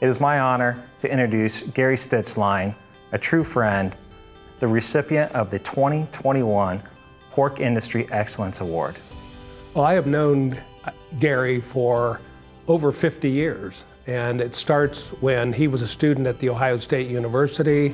It is my honor to introduce Gary Stitlzein, a true friend, the recipient of the 2021 Pork Industry Excellence Award. Well, I have known Gary for over 50 years, and it starts when he was a student at The Ohio State University,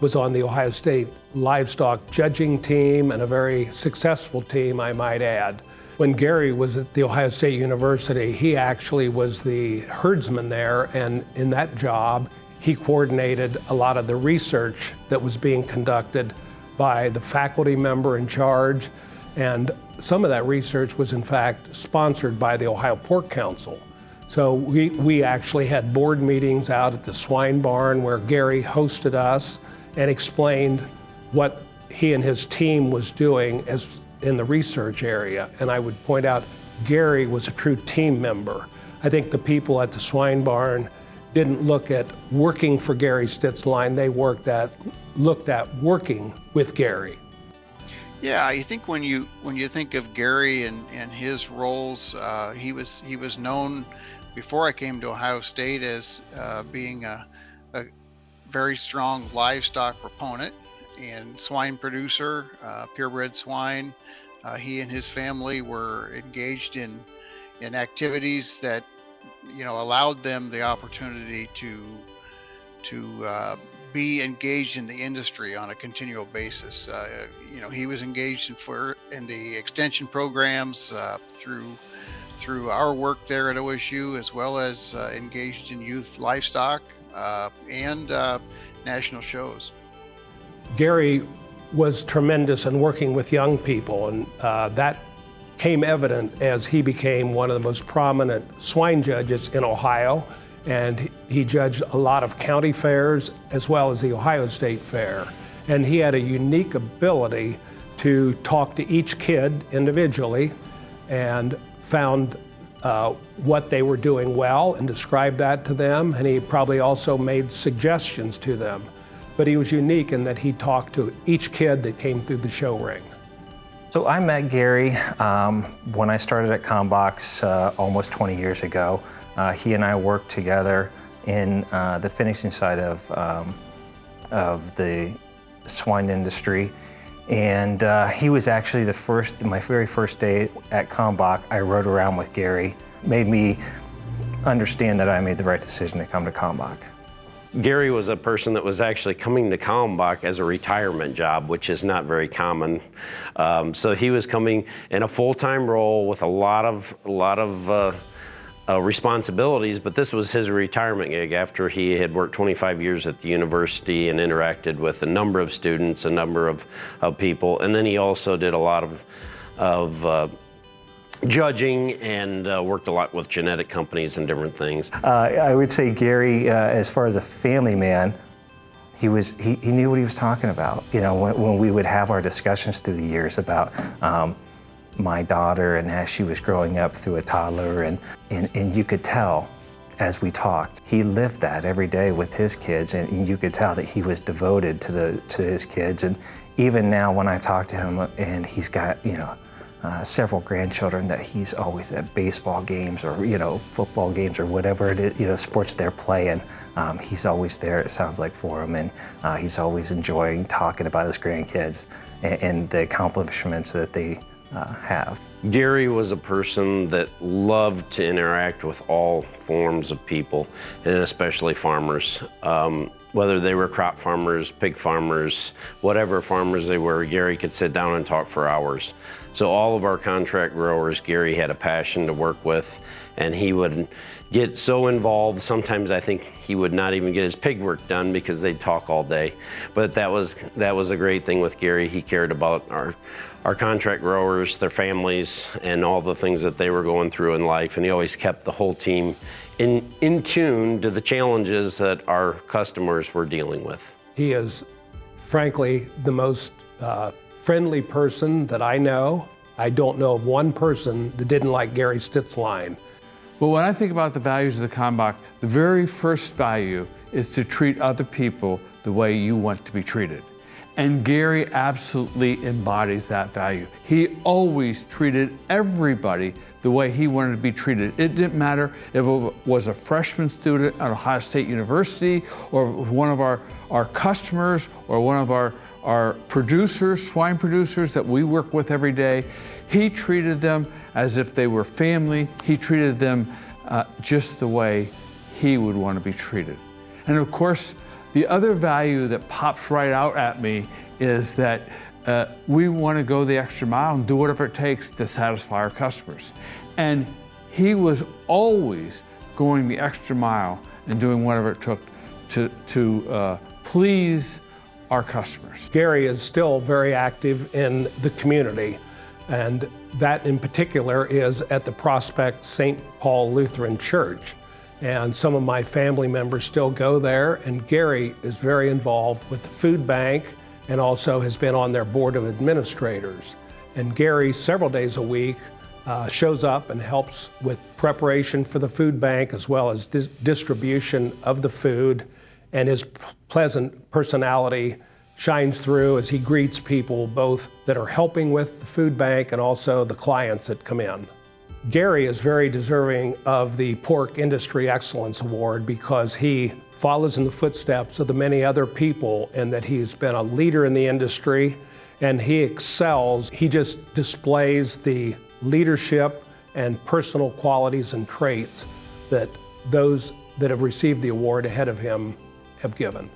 was on the Ohio State livestock judging team, and a very successful team, I might add. When Gary was at The Ohio State University, he actually was the herdsman there, and in that job, he coordinated a lot of the research that was being conducted by the faculty member in charge, and some of that research was in fact sponsored by the Ohio Pork Council. So we actually had board meetings out at the swine barn where Gary hosted us and explained what he and his team was doing as in the research area. And I would point out, Gary was a true team member. I think the people at the swine barn didn't look at working for Gary Stitlzein, they looked at working with Gary. Yeah, I think when you think of Gary and his roles, he was known before I came to Ohio State as being a very strong livestock proponent and swine producer, purebred swine. He and his family were engaged in activities that allowed them the opportunity to be engaged in the industry on a continual basis. He was engaged in the extension programs through our work there at OSU, as well as engaged in youth livestock and national shows. Gary was tremendous in working with young people, and that came evident as he became one of the most prominent swine judges in Ohio, and he judged a lot of county fairs as well as the Ohio State Fair. And he had a unique ability to talk to each kid individually and found what they were doing well and described that to them, and he probably also made suggestions to them. But he was unique in that he talked to each kid that came through the show ring. So I met Gary when I started at Combox almost 20 years ago. He and I worked together in the finishing side of the swine industry. And he was actually my very first day at Combox, I rode around with Gary. Made me understand that I made the right decision to come to Combox. Gary was a person that was actually coming to Kalmbach as a retirement job, which is not very common. So he was coming in a full-time role with a lot of responsibilities, but this was his retirement gig after he had worked 25 years at the university and interacted with a number of students, a number of people. And then he also did a lot of judging and worked a lot with genetic companies and different things. I would say Gary, as far as a family man, he knew what he was talking about. When we would have our discussions through the years about my daughter and as she was growing up through a toddler, and you could tell as we talked, he lived that every day with his kids, and you could tell that he was devoted to his kids. And even now when I talk to him, and he's got several grandchildren, that he's always at baseball games or football games or whatever it is, sports they're playing. He's always there, it sounds like, for him, and he's always enjoying talking about his grandkids and the accomplishments that they have. Gary was a person that loved to interact with all forms of people, and especially farmers. Whether they were crop farmers, pig farmers, whatever farmers they were, Gary could sit down and talk for hours. So all of our contract growers, Gary had a passion to work with, and he would get so involved. Sometimes I think he would not even get his pig work done because they'd talk all day. But that was a great thing with Gary. He cared about our contract growers, their families, and all the things that they were going through in life. And he always kept the whole team in tune to the challenges that our customers were dealing with. He is, frankly, the most friendly person that I know. I don't know of one person that didn't like Gary Stitlzein. Well, when I think about the values of the Kalmbach, the very first value is to treat other people the way you want to be treated. And Gary absolutely embodies that value. He always treated everybody the way he wanted to be treated. It didn't matter if it was a freshman student at Ohio State University, or one of our customers, or one of our producers, swine producers that we work with every day. He treated them as if they were family. He treated them just the way he would want to be treated. And of course, the other value that pops right out at me is that we want to go the extra mile and do whatever it takes to satisfy our customers. And he was always going the extra mile and doing whatever it took to please our customers. Gary is still very active in the community, and that in particular is at the Prospect St. Paul Lutheran Church. And some of my family members still go there, and Gary is very involved with the food bank and also has been on their board of administrators. And Gary, several days a week, shows up and helps with preparation for the food bank as well as distribution of the food, and his pleasant personality shines through as he greets people both that are helping with the food bank and also the clients that come in. Gary is very deserving of the Pork Industry Excellence Award because he follows in the footsteps of the many other people, and that he's been a leader in the industry and he excels. He just displays the leadership and personal qualities and traits that those that have received the award ahead of him have given.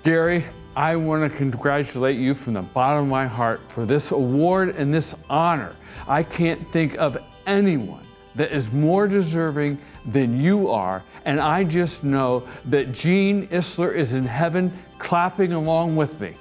Gary, I want to congratulate you from the bottom of my heart for this award and this honor. I can't think of anyone that is more deserving than you are, and I just know that Gene Isler is in heaven clapping along with me.